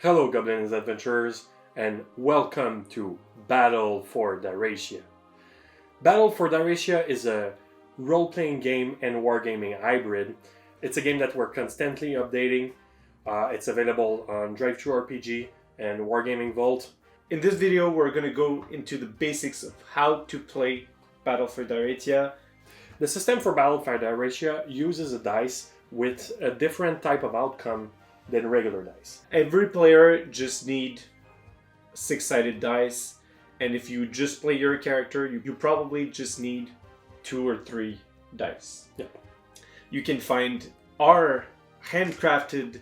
Hello Goblins Adventurers, and welcome to Battle for Diratia. Battle for Diratia is a role-playing game and wargaming hybrid. It's a game that we're constantly updating. It's available on Drive-Thru RPG and Wargaming Vault. In this video, we're going to go into the basics of how to play Battle for Diratia. The system for Battle for Diratia uses a dice with a different type of outcome than regular dice. Every player just need six-sided dice, and if you just play your character, you probably just need 2 or 3 dice. Yep. You can find our handcrafted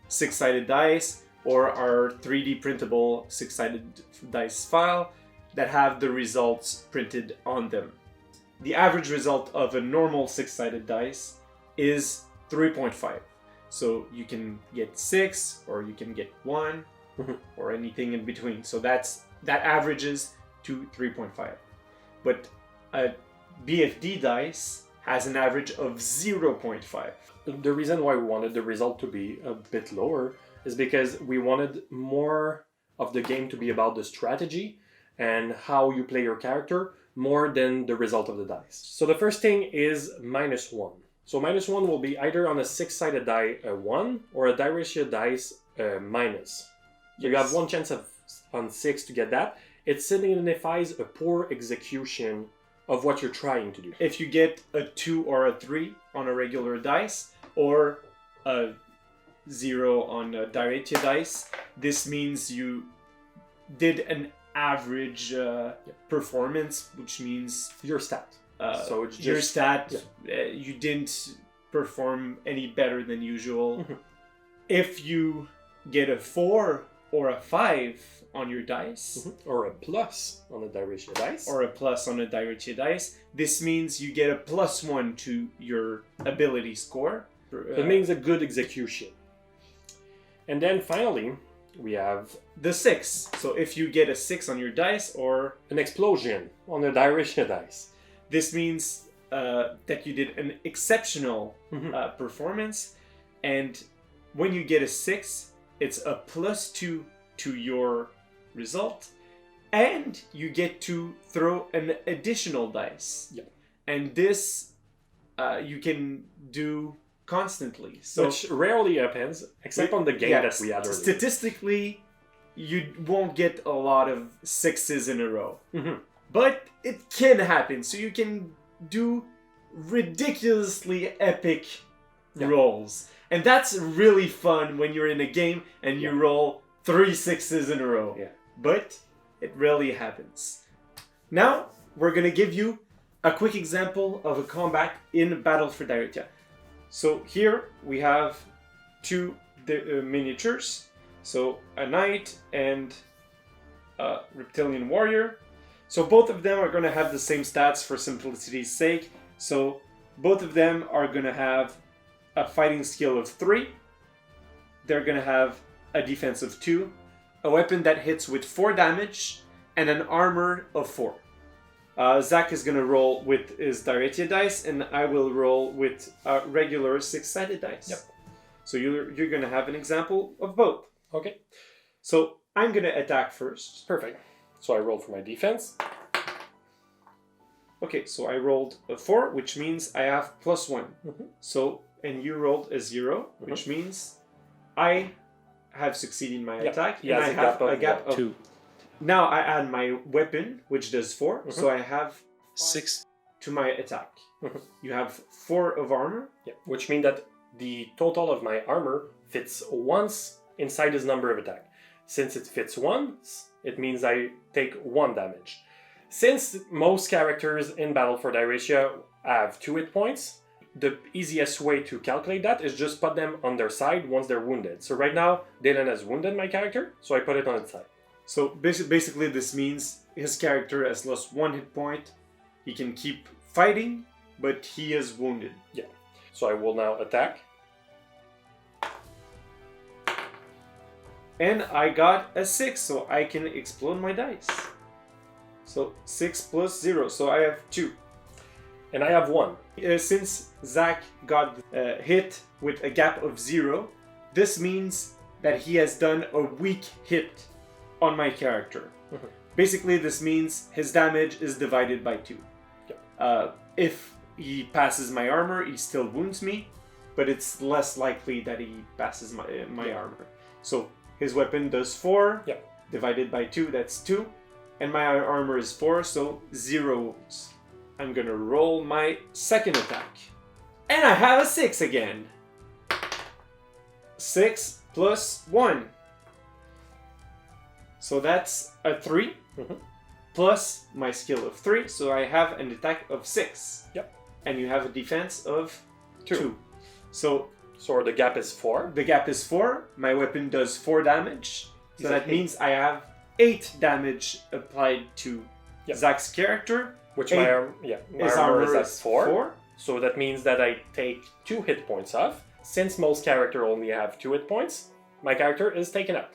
six-sided dice or our 3D printable six-sided dice file that have the results printed on them. The average result of a normal six-sided dice is 3.5. So you can get 6, or you can get 1, or anything in between. So that averages to 3.5. But a BFD dice has an average of 0.5. The reason why we wanted the result to be a bit lower is because we wanted more of the game to be about the strategy and how you play your character more than the result of the dice. So the first thing is -1. So -1 will be either on a six-sided die a 1 or a Diratia dice a minus. So you have one chance on 6 to get that. It signifies a poor execution of what you're trying to do. If you get a 2 or a 3 on a regular dice, or a 0 on a Diratia dice, this means you did an average performance, which means your stat. So it's just, your stat, you didn't perform any better than usual. If you get a 4 or a 5 on your dice, or a plus on a Diratia dice, this means you get a +1 to your ability score. It means a good execution. And then finally, we have the 6. So if you get a 6 on your dice, or an explosion on a Diratia dice, this means that you did an exceptional performance, and when you get a 6, it's a +2 to your result, and you get to throw an additional dice. Yeah. And this you can do constantly. So, which rarely happens, except on the game that we had earlier. Statistically, you won't get a lot of 6s in a row. But it can happen, so you can do ridiculously epic rolls. And that's really fun when you're in a game and you roll 3 6s in a row. Yeah. But it rarely happens. Now, we're going to give you a quick example of a combat in Battle for Diratia. So here we have 2 miniatures. So a knight and a reptilian warrior. So both of them are going to have the same stats for simplicity's sake. So both of them are going to have a fighting skill of 3. They're going to have a defense of 2, a weapon that hits with 4 damage, and an armor of 4. Zach is going to roll with his Diratia dice, and I will roll with a regular 6-sided dice. Yep. So you're going to have an example of both. Okay. So I'm going to attack first. Perfect. So I rolled for my defense. Okay, so I rolled a 4, which means I have +1. So, and you rolled a 0, which means I have succeeded in my attack. Yeah, and I have a gap of 2. Now I add my weapon, which does 4. So I have 6 to my attack. You have 4 of armor. Yeah, which means that the total of my armor fits once inside his number of attack. Since it fits once, it means I take 1 damage. Since most characters in Battle for Diratia have 2 hit points, the easiest way to calculate that is just put them on their side once they're wounded. So right now, Dylan has wounded my character, so I put it on its side. So basically this means his character has lost 1 hit point. He can keep fighting, but he is wounded. Yeah. So I will now attack. And I got a 6, so I can explode my dice. So 6 plus 0, so I have 2. And I have 1. Since Zach got hit with a gap of 0, this means that he has done a weak hit on my character. Mhm. Basically, this means his damage is divided by 2. If he passes my armor, he still wounds me, but it's less likely that he passes my armor. So his weapon does 4, divided by 2, that's 2, and my armor is 4, so 0 wounds. I'm gonna roll my second attack. And I have a 6 again. 6 plus 1. So that's a 3. Plus my skill of 3, so I have an attack of 6. And you have a defense of 2. So the gap is 4. The gap is 4. My weapon does 4 damage. So that means I have 8 damage applied to Zach's character. Which my armor is at 4. So that means that I take 2 hit points off. Since most characters only have 2 hit points, my character is taken out.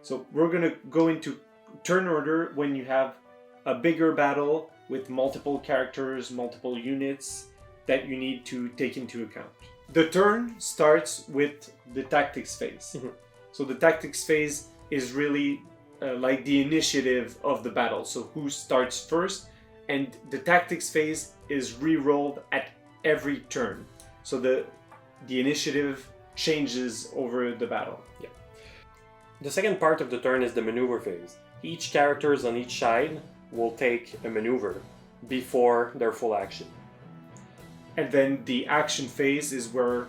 So we're gonna go into turn order when you have a bigger battle with multiple characters, multiple units that you need to take into account. The turn starts with the tactics phase. So the tactics phase is really like the initiative of the battle. So who starts first, and the tactics phase is re-rolled at every turn. So the initiative changes over the battle. The second part of the turn is the maneuver phase. Each characters on each side will take a maneuver before their full action. And then the action phase is where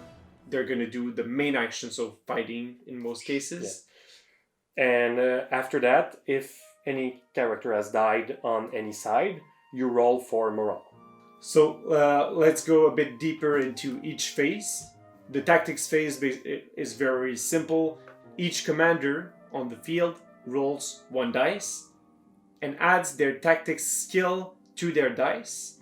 they're going to do the main action, so fighting in most cases. And after that, if any character has died on any side, you roll for morale. So let's go a bit deeper into each phase. The tactics phase is very simple. Each commander on the field rolls 1 dice and adds their tactics skill to their dice.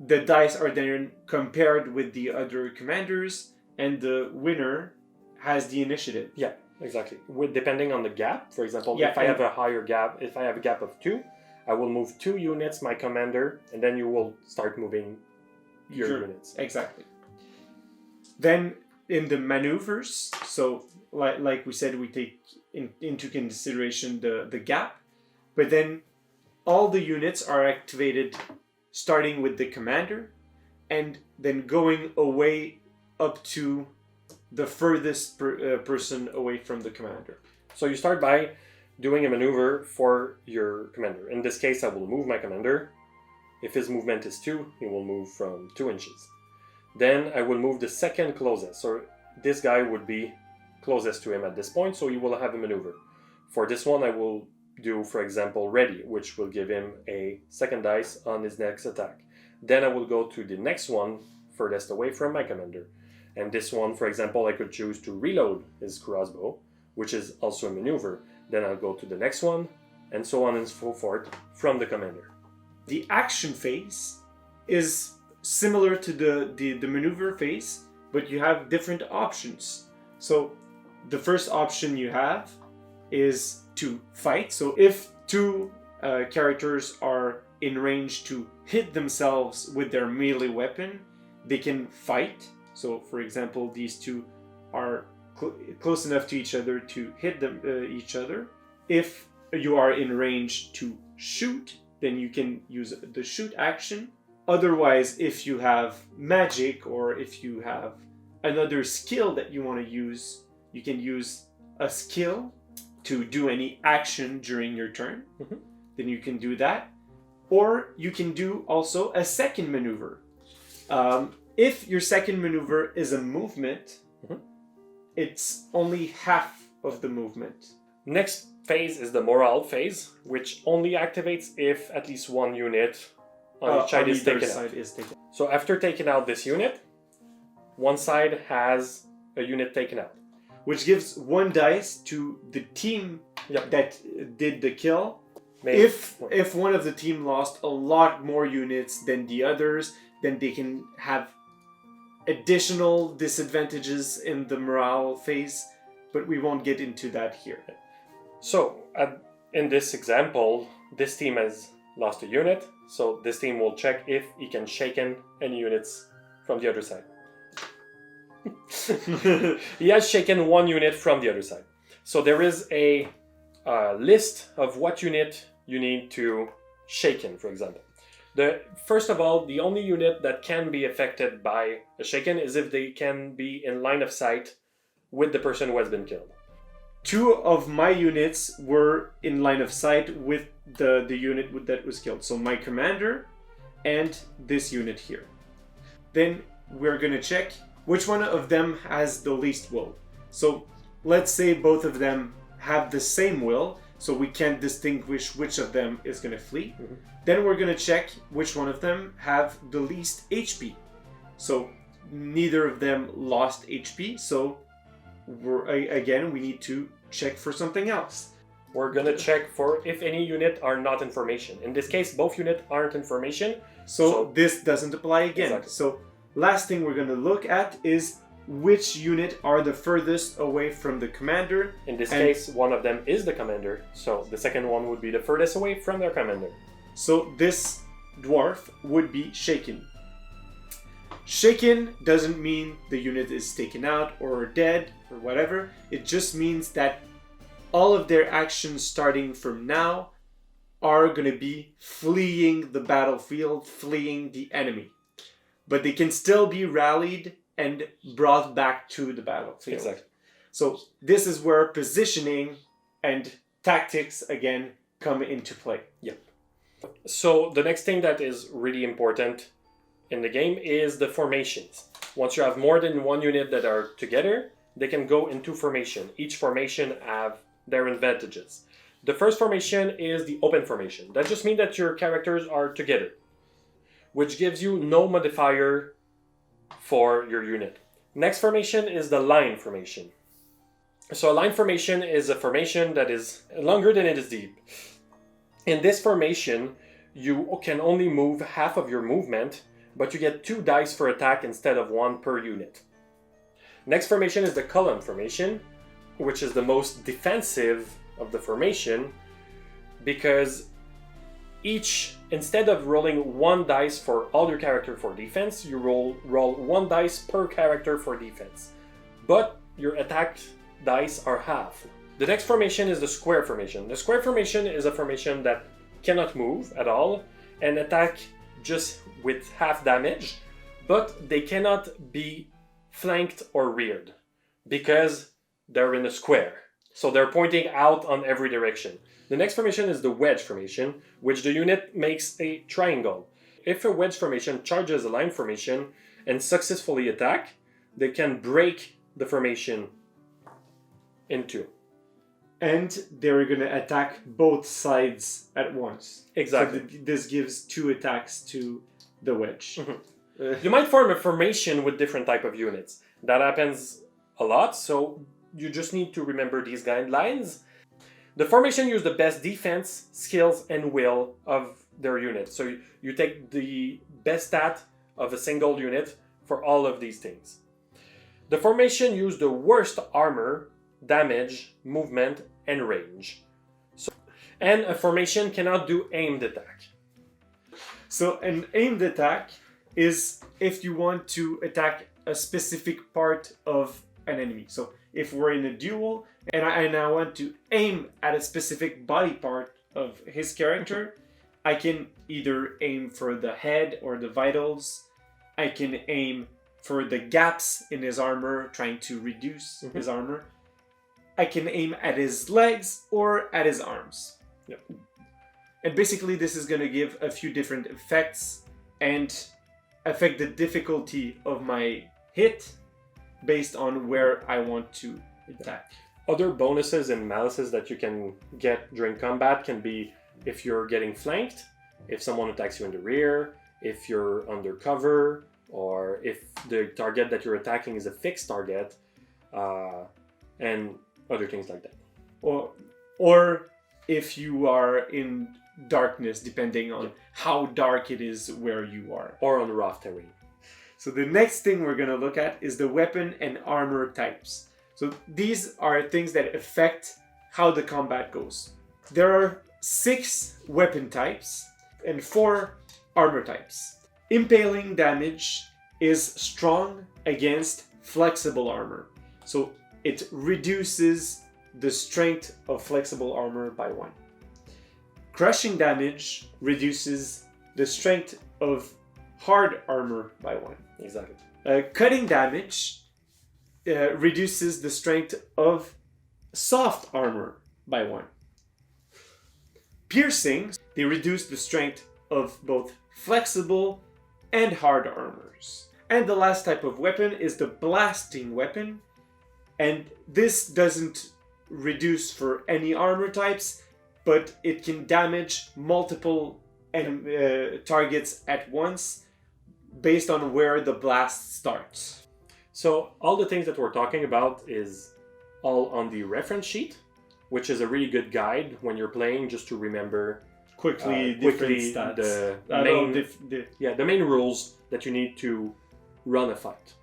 The dice are then compared with the other commanders, and the winner has the initiative. Yeah, exactly. Depending on the gap, for example, if I have a higher gap, if I have a gap of 2, I will move 2 units, my commander, and then you will start moving your units. Exactly. Then in the maneuvers, so like we said, we take into consideration the gap, but then all the units are activated starting with the commander and then going away up to the furthest person away from the commander. So you start by doing a maneuver for your commander. In this case, I will move my commander. If his movement is 2, he will move from 2 inches. Then I will move the second closest. So this guy would be closest to him at this point, so he will have a maneuver. For this one, I will do, for example, ready, which will give him a second dice on his next attack. Then I will go to the next one furthest away from my commander. And this one, for example, I could choose to reload his crossbow, which is also a maneuver. Then I'll go to the next one, and so on and so forth from the commander. The action phase is similar to the maneuver phase, but you have different options. So the first option you have is to fight. So if 2 characters are in range to hit themselves with their melee weapon, they can fight. So for example, these 2 are close enough to each other to hit each other. If you are in range to shoot, then you can use the shoot action. Otherwise, if you have magic or if you have another skill that you want to use, you can use a skill to do any action during your turn. Then you can do that. Or you can do also a second maneuver. If your second maneuver is a movement, it's only half of the movement. Next phase is the morale phase, which only activates if at least 1 unit on each side is taken out. So after taking out this unit, one side has a unit taken out. Which gives 1 dice to the team that did the kill. Maybe. If one of the team lost a lot more units than the others, then they can have additional disadvantages in the morale phase, but we won't get into that here. So, in this example, this team has lost a unit, so this team will check if he can shaken any units from the other side. he has shaken one unit from the other side. So there is a list of what unit you need to shaken, for example. First of all, the only unit that can be affected by a shaken is if they can be in line of sight with the person who has been killed. 2 of my units were in line of sight with the unit that was killed. So my commander and this unit here. Then we're going to check which one of them has the least will. So let's say both of them have the same will, so we can't distinguish which of them is going to flee. Mm-hmm. Then we're going to check which one of them have the least HP. So neither of them lost HP, so again, we need to check for something else. We're going to check for if any unit are not information. In this case, both units aren't information. So this doesn't apply again. Exactly. So last thing we're going to look at is which unit are the furthest away from the commander. In this case, one of them is the commander. So the second one would be the furthest away from their commander. So this dwarf would be shaken. Shaken doesn't mean the unit is taken out or dead or whatever. It just means that all of their actions starting from now are going to be fleeing the battlefield, fleeing the enemy. But they can still be rallied and brought back to the battlefield. Exactly. So this is where positioning and tactics again come into play. Yep. So the next thing that is really important in the game is the formations. Once you have more than one unit that are together, they can go into formation. Each formation have their advantages. The first formation is the open formation. That just means that your characters are together, which gives you no modifier for your unit. Next formation is the line formation. So a line formation is a formation that is longer than it is deep. In this formation, you can only move half of your movement, but you get 2 dice for attack instead of 1 per unit. Next formation is the column formation, which is the most defensive of the formation, because instead of rolling 1 dice for all your character for defense, you roll 1 dice per character for defense. But your attack dice are half. The next formation is the square formation. The square formation is a formation that cannot move at all and attack just with half damage, but they cannot be flanked or reared because they're in a square. So they're pointing out on every direction. The next formation is the wedge formation, which the unit makes a triangle. If a wedge formation charges a line formation and successfully attack, they can break the formation in 2. And they're going to attack both sides at once. Exactly. So this gives 2 attacks to the wedge. Mm-hmm. You might form a formation with different type of units. That happens a lot, so you just need to remember these guidelines. The formation use the best defense, skills, and will of their unit. So you take the best stat of a single unit for all of these things. The formation use the worst armor, damage, movement, and range. And a formation cannot do aimed attack. So an aimed attack is if you want to attack a specific part of an enemy. So if we're in a duel and I want to aim at a specific body part of his character, I can either aim for the head or the vitals. I can aim for the gaps in his armor, trying to reduce his armor. I can aim at his legs or at his arms. Yep. And basically this is going to give a few different effects and affect the difficulty of my hit based on where I want to attack. Other bonuses and malices that you can get during combat can be if you're getting flanked, if someone attacks you in the rear, if you're undercover, or if the target that you're attacking is a fixed target, and other things like that. Or if you are in darkness, depending on how dark it is where you are. Or on rough terrain. So the next thing we're going to look at is the weapon and armor types. So these are things that affect how the combat goes. There are 6 weapon types and 4 armor types. Impaling damage is strong against flexible armor. So it reduces the strength of flexible armor by 1. Crushing damage reduces the strength of hard armor by 1. Exactly. Cutting damage reduces the strength of soft armor by 1. Piercing, they reduce the strength of both flexible and hard armors. And the last type of weapon is the blasting weapon. And this doesn't reduce for any armor types, but it can damage multiple targets at once based on where the blast starts. So all the things that we're talking about is all on the reference sheet, which is a really good guide when you're playing, just to remember quickly stats. the main rules that you need to run a fight.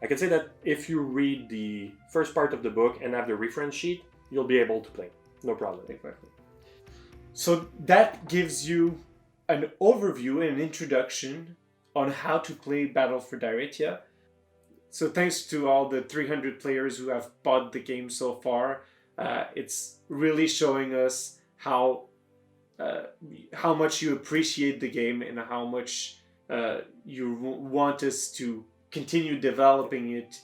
I can say that if you read the first part of the book and have the reference sheet, you'll be able to play. No problem. Exactly. So that gives you an overview and an introduction on how to play Battle for Diratia. So thanks to all the 300 players who have bought the game so far. It's really showing us how much you appreciate the game and how much you want us to continue developing it.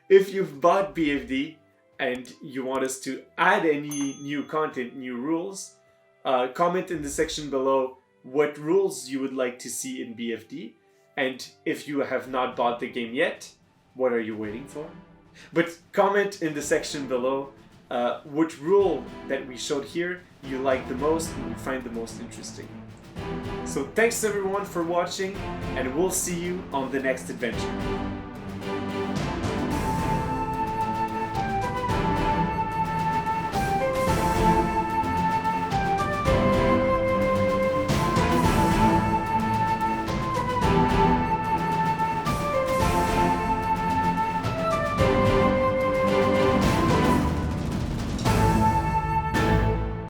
If you've bought BFD and you want us to add any new content, new rules, comment in the section below what rules you would like to see in BFD. And if you have not bought the game yet, what are you waiting for? But comment in the section below which rule that we showed here you like the most and you find the most interesting. So thanks everyone for watching, and we'll see you on the next adventure.